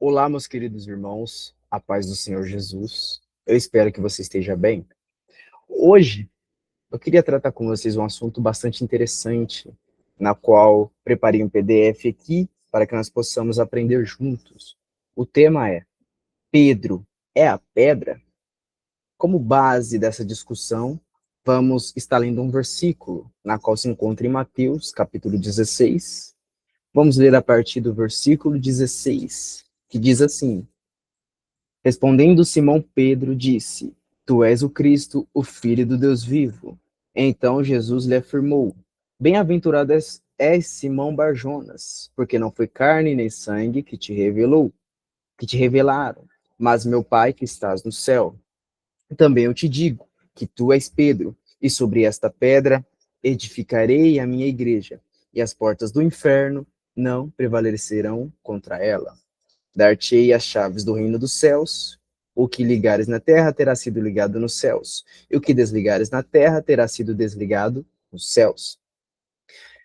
Olá, meus queridos irmãos, a paz do Senhor Jesus. Eu espero que você esteja bem. Hoje, eu queria tratar com vocês um assunto bastante interessante, na qual preparei um PDF aqui para que nós possamos aprender juntos. O tema é: Pedro é a pedra? Como base dessa discussão, vamos estar lendo um versículo, na qual se encontra em Mateus, capítulo 16. Vamos ler a partir do versículo 16, que diz assim: Respondendo Simão Pedro, disse: Tu és o Cristo, o Filho do Deus vivo. Então Jesus lhe afirmou: Bem-aventurado és Simão Barjonas, porque não foi carne nem sangue que te revelaram, mas meu Pai que estás no céu. Também eu te digo que tu és Pedro, e sobre esta pedra edificarei a minha igreja, e as portas do inferno não prevalecerão contra ela. Dar-te-ei as chaves do reino dos céus. O que ligares na terra terá sido ligado nos céus, e o que desligares na terra terá sido desligado nos céus.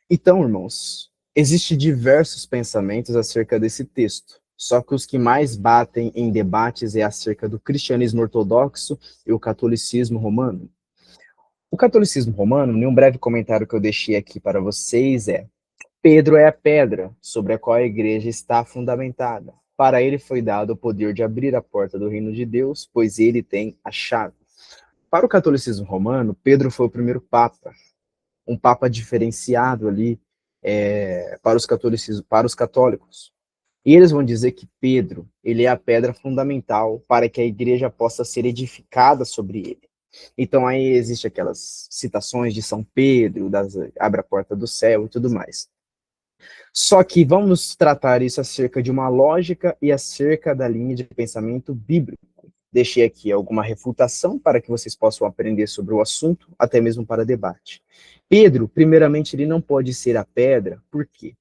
Então, irmãos, existem diversos pensamentos acerca desse texto, só que os que mais batem em debates é acerca do cristianismo ortodoxo e o catolicismo romano. O catolicismo romano, em um breve comentário que eu deixei aqui para vocês, é: Pedro é a pedra sobre a qual a igreja está fundamentada. Para ele foi dado o poder de abrir a porta do reino de Deus, pois ele tem a chave. Para o catolicismo romano, Pedro foi o primeiro papa, um papa diferenciado ali para os católicos. E eles vão dizer que Pedro, ele é a pedra fundamental para que a igreja possa ser edificada sobre ele. Então aí existe aquelas citações de São Pedro, abre a porta do céu e tudo mais. Só que vamos tratar isso acerca de uma lógica e acerca da linha de pensamento bíblico. Deixei aqui alguma refutação para que vocês possam aprender sobre o assunto, até mesmo para debate. Pedro, primeiramente, ele não pode ser a pedra, por quê?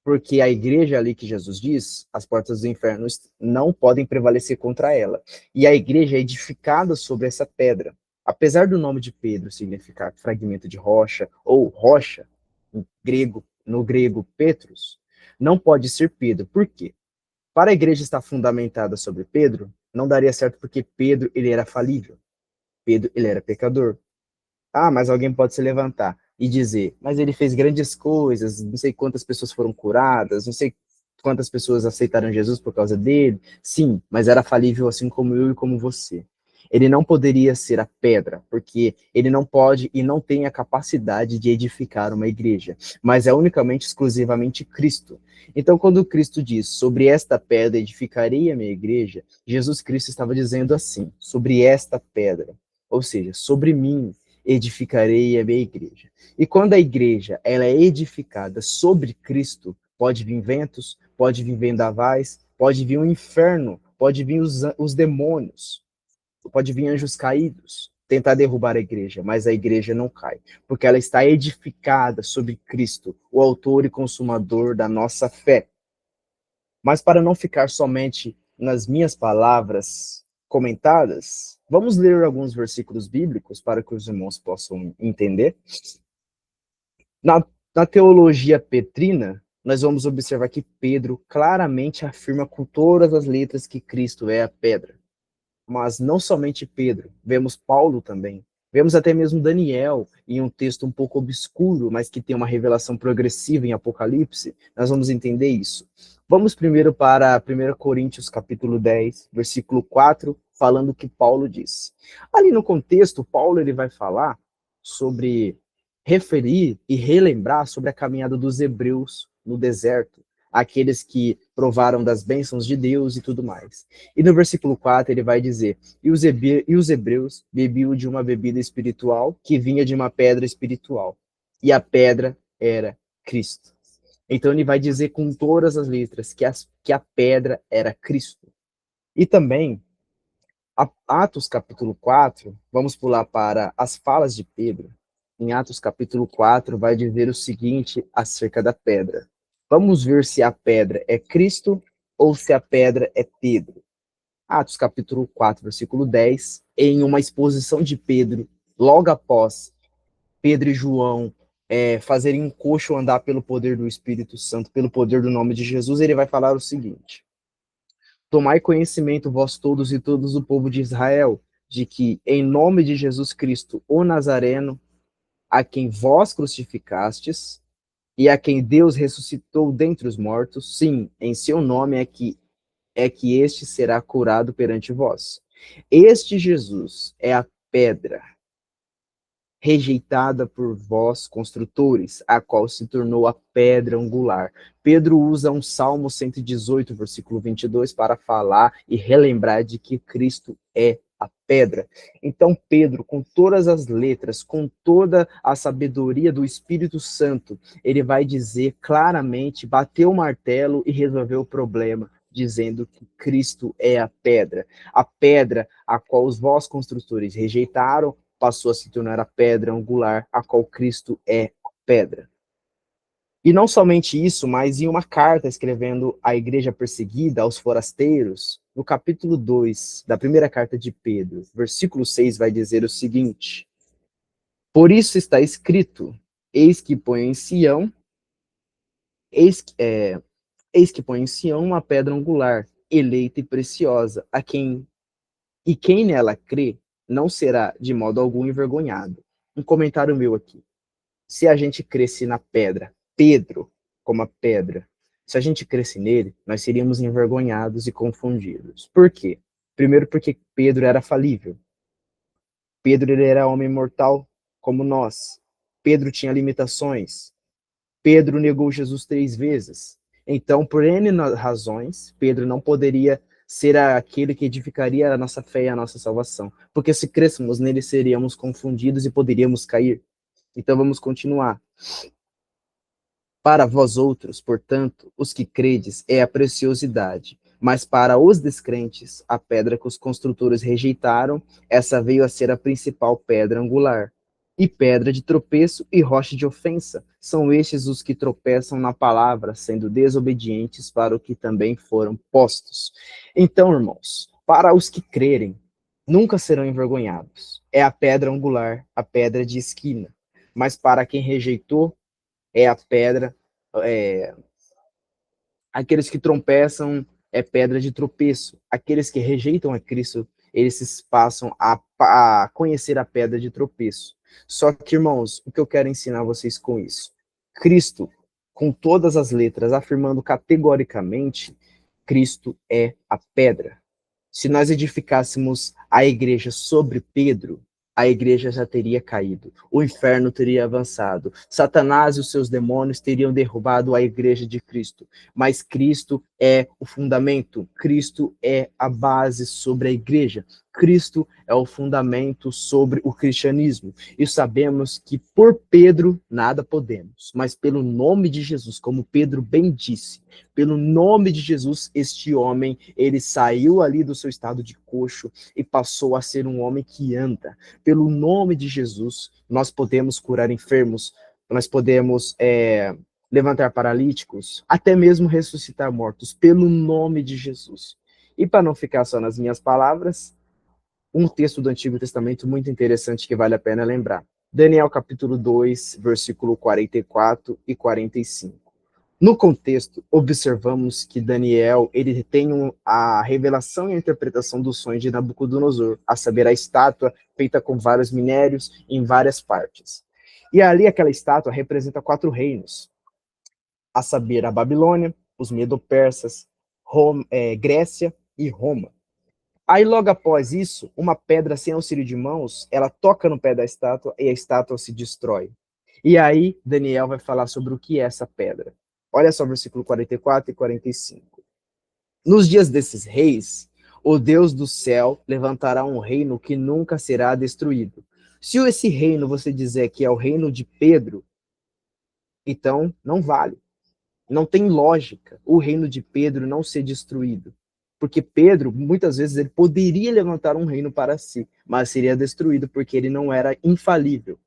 Porque a igreja ali que Jesus diz, as portas do inferno não podem prevalecer contra ela. E a igreja é edificada sobre essa pedra. Apesar do nome de Pedro significar fragmento de rocha ou rocha, no grego Petrus, não pode ser Pedro. Por quê? Para a igreja estar fundamentada sobre Pedro, não daria certo porque Pedro ele era falível. Pedro ele era pecador. Ah, mas alguém pode se levantar e dizer, mas ele fez grandes coisas, não sei quantas pessoas foram curadas, não sei quantas pessoas aceitaram Jesus por causa dele. Sim, mas era falível assim como eu e como você. Ele não poderia ser a pedra, porque ele não pode e não tem a capacidade de edificar uma igreja, mas é unicamente, exclusivamente Cristo. Então, quando Cristo diz, sobre esta pedra edificarei a minha igreja, Jesus Cristo estava dizendo assim, sobre esta pedra, ou seja, sobre mim, edificarei a minha igreja. E quando a igreja ela é edificada sobre Cristo, pode vir ventos, pode vir vendavais, pode vir o inferno, pode vir os demônios, pode vir anjos caídos, tentar derrubar a igreja, mas a igreja não cai, porque ela está edificada sobre Cristo, o autor e consumador da nossa fé. Mas para não ficar somente nas minhas palavras comentadas, vamos ler alguns versículos bíblicos para que os irmãos possam entender. Na, na teologia petrina, nós vamos observar que Pedro claramente afirma com todas as letras que Cristo é a pedra. Mas não somente Pedro, vemos Paulo também. Vemos até mesmo Daniel, em um texto um pouco obscuro, mas que tem uma revelação progressiva em Apocalipse. Nós vamos entender isso. Vamos primeiro para 1 Coríntios capítulo 10, versículo 4, falando o que Paulo diz. Ali no contexto, Paulo ele vai falar sobre referir e relembrar sobre a caminhada dos hebreus no deserto, aqueles que provaram das bênçãos de Deus e tudo mais. E no versículo 4 ele vai dizer, e os hebreus bebiam de uma bebida espiritual que vinha de uma pedra espiritual, e a pedra era Cristo. Então ele vai dizer com todas as letras que a pedra era Cristo. E também, Atos capítulo 4, vamos pular para as falas de Pedro. Em Atos capítulo 4 vai dizer o seguinte acerca da pedra. Vamos ver se a pedra é Cristo ou se a pedra é Pedro. Atos capítulo 4, versículo 10, em uma exposição de Pedro, logo após Pedro e João fazerem um coxo andar pelo poder do Espírito Santo, pelo poder do nome de Jesus, ele vai falar o seguinte: Tomai conhecimento, vós todos e todos o povo de Israel, de que, em nome de Jesus Cristo, o Nazareno, a quem vós crucificastes, e a quem Deus ressuscitou dentre os mortos, sim, em seu nome é que este será curado perante vós. Este Jesus é a pedra rejeitada por vós, construtores, a qual se tornou a pedra angular. Pedro usa um Salmo 118, versículo 22, para falar e relembrar de que Cristo é a pedra. Então, Pedro, com todas as letras, com toda a sabedoria do Espírito Santo, ele vai dizer claramente, bater o martelo e resolver o problema, dizendo que Cristo é a pedra a qual os vós construtores rejeitaram, passou a se tornar a pedra angular, a qual Cristo é a pedra. E não somente isso, mas em uma carta escrevendo à igreja perseguida, aos forasteiros, no capítulo 2 da primeira carta de Pedro, versículo 6 vai dizer o seguinte: por isso está escrito, eis que põe em Sião, eis que põe em Sião uma pedra angular, eleita e preciosa, e quem nela crê não será de modo algum envergonhado. Um comentário meu aqui. Se a gente cresce na pedra, Pedro, como a pedra, se a gente cresce nele, nós seríamos envergonhados e confundidos. Por quê? Primeiro porque Pedro era falível. Pedro ele era homem mortal como nós. Pedro tinha limitações. Pedro negou Jesus 3 vezes. Então, por N razões, Pedro não poderia ser aquele que edificaria a nossa fé e a nossa salvação. Porque se crescemos nele, seríamos confundidos e poderíamos cair. Então, vamos continuar. Para vós outros, portanto, os que credes, é a preciosidade. Mas para os descrentes, a pedra que os construtores rejeitaram, essa veio a ser a principal pedra angular. E pedra de tropeço e rocha de ofensa. São estes os que tropeçam na palavra, sendo desobedientes para o que também foram postos. Então, irmãos, para os que crerem, nunca serão envergonhados. É a pedra angular, a pedra de esquina. Mas para quem rejeitou, é a pedra, aqueles que tropeçam é pedra de tropeço, aqueles que rejeitam a Cristo, eles passam a conhecer a pedra de tropeço. Só que, irmãos, o que eu quero ensinar vocês com isso? Cristo, com todas as letras, afirmando categoricamente, Cristo é a pedra. Se nós edificássemos a igreja sobre Pedro, a igreja já teria caído, o inferno teria avançado, Satanás e os seus demônios teriam derrubado a igreja de Cristo. Mas Cristo é o fundamento, Cristo é a base sobre a igreja, Cristo é o fundamento sobre o cristianismo. E sabemos que por Pedro nada podemos, mas pelo nome de Jesus, como Pedro bem disse, pelo nome de Jesus, este homem, ele saiu ali do seu estado de coxo e passou a ser um homem que anda. Pelo nome de Jesus, nós podemos curar enfermos, nós podemos levantar paralíticos, até mesmo ressuscitar mortos, pelo nome de Jesus. E para não ficar só nas minhas palavras, um texto do Antigo Testamento muito interessante que vale a pena lembrar. Daniel capítulo 2, versículo 44 e 45. No contexto, observamos que Daniel ele tem a revelação e a interpretação do sonho de Nabucodonosor, a saber, a estátua feita com vários minérios em várias partes. E ali aquela estátua representa 4 reinos, a saber, a Babilônia, os Medo-Persas, Grécia e Roma. Aí logo após isso, uma pedra sem auxílio de mãos, ela toca no pé da estátua e a estátua se destrói. E aí Daniel vai falar sobre o que é essa pedra. Olha só o versículo 44 e 45. Nos dias desses reis, o Deus do céu levantará um reino que nunca será destruído. Se esse reino você dizer que é o reino de Pedro, então não vale. Não tem lógica o reino de Pedro não ser destruído. Porque Pedro, muitas vezes, ele poderia levantar um reino para si, mas seria destruído porque ele não era infalível.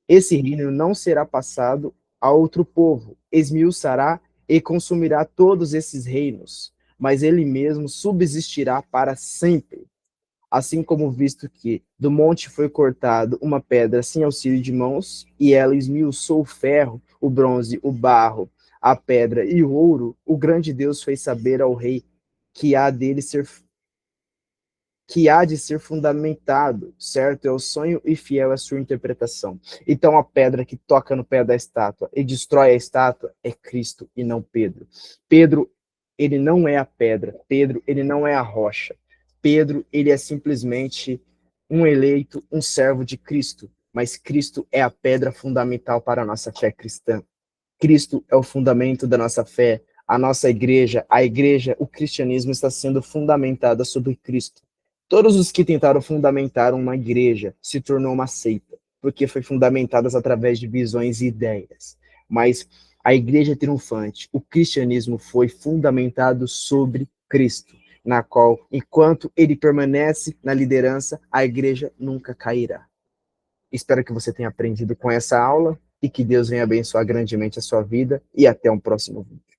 Esse reino não será passado a outro povo, esmiuçará e consumirá todos esses reinos, mas ele mesmo subsistirá para sempre. Assim como visto que do monte foi cortado uma pedra sem auxílio de mãos, e ela esmiuçou o ferro, o bronze, o barro, a pedra e o ouro, o grande Deus fez saber ao rei que há dele ser que há de ser fundamentado, certo? É o sonho e fiel à sua interpretação. Então a pedra que toca no pé da estátua e destrói a estátua é Cristo e não Pedro. Pedro, ele não é a pedra. Pedro, ele não é a rocha. Pedro, ele é simplesmente um eleito, um servo de Cristo. Mas Cristo é a pedra fundamental para a nossa fé cristã. Cristo é o fundamento da nossa fé. A igreja, o cristianismo está sendo fundamentada sobre Cristo. Todos os que tentaram fundamentar uma igreja se tornou uma seita, porque foi fundamentada através de visões e ideias. Mas a igreja triunfante, o cristianismo foi fundamentado sobre Cristo, na qual, enquanto ele permanece na liderança, a igreja nunca cairá. Espero que você tenha aprendido com essa aula e que Deus venha abençoar grandemente a sua vida e até um próximo vídeo.